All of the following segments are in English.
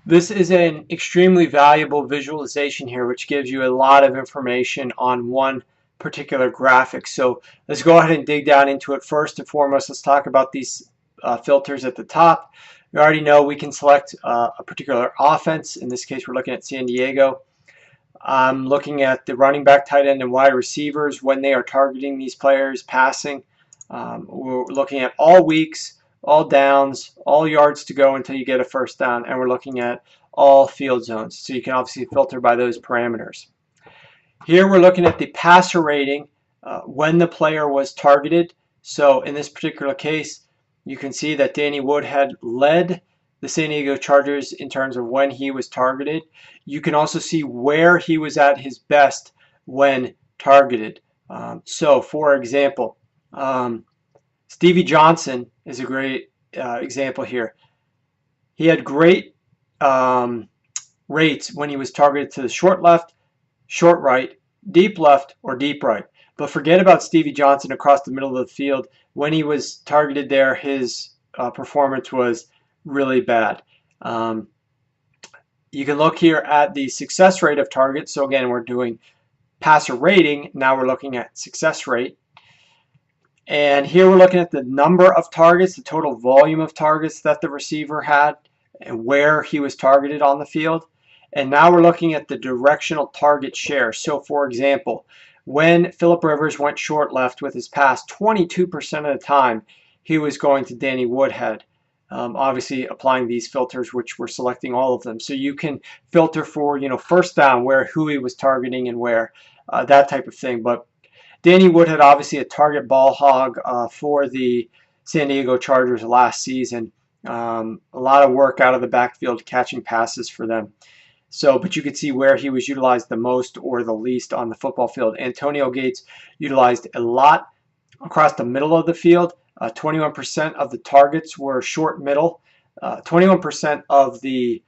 This is an extremely valuable visualization here, which gives you a lot of information on one particular graphic. So let's go ahead and dig down into it. First and foremost, let's talk about these filters at the top. We already know we can select a particular offense. In this case, we're looking at San Diego. I'm looking at the running back, tight end, and wide receivers when they are targeting these players, passing. We're looking at all weeks, all downs, all yards to go until you get a first down, and we're looking at all field zones. So you can obviously filter by those parameters. Here we're looking at the passer rating when the player was targeted. So in this particular case, you can see that Danny Woodhead led the San Diego Chargers in terms of when he was targeted. You can also see where he was at his best when targeted. So for example, Stevie Johnson is a great example here. He had great rates when he was targeted to the short left, short right, deep left, or deep right. But forget about Stevie Johnson across the middle of the field. When he was targeted there, his performance was really bad. You can look here at the success rate of targets. So again, we're doing passer rating. Now we're looking at success rate. And here we're looking at the number of targets, the total volume of targets that the receiver had, and where he was targeted on the field. And now we're looking at the directional target share. So for example, when Phillip Rivers went short left with his pass, 22% of the time he was going to Danny Woodhead. Obviously applying these filters, which we're selecting all of them. So you can filter for, first down, who he was targeting and where, that type of thing. But Danny Woodhead, obviously a target ball hog for the San Diego Chargers last season. A lot of work out of the backfield catching passes for them. So, but you could see where he was utilized the most or the least on the football field. Antonio Gates utilized a lot across the middle of the field. 21% of the targets were short middle. 21% of the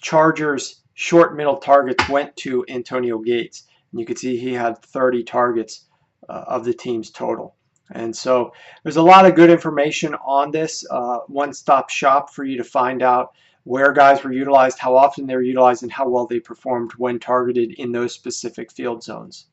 Chargers short middle targets went to Antonio Gates. And you could see he had 30 targets of the team's total. And so there's a lot of good information on this one-stop shop for you to find out where guys were utilized, how often they were utilized, and how well they performed when targeted in those specific field zones.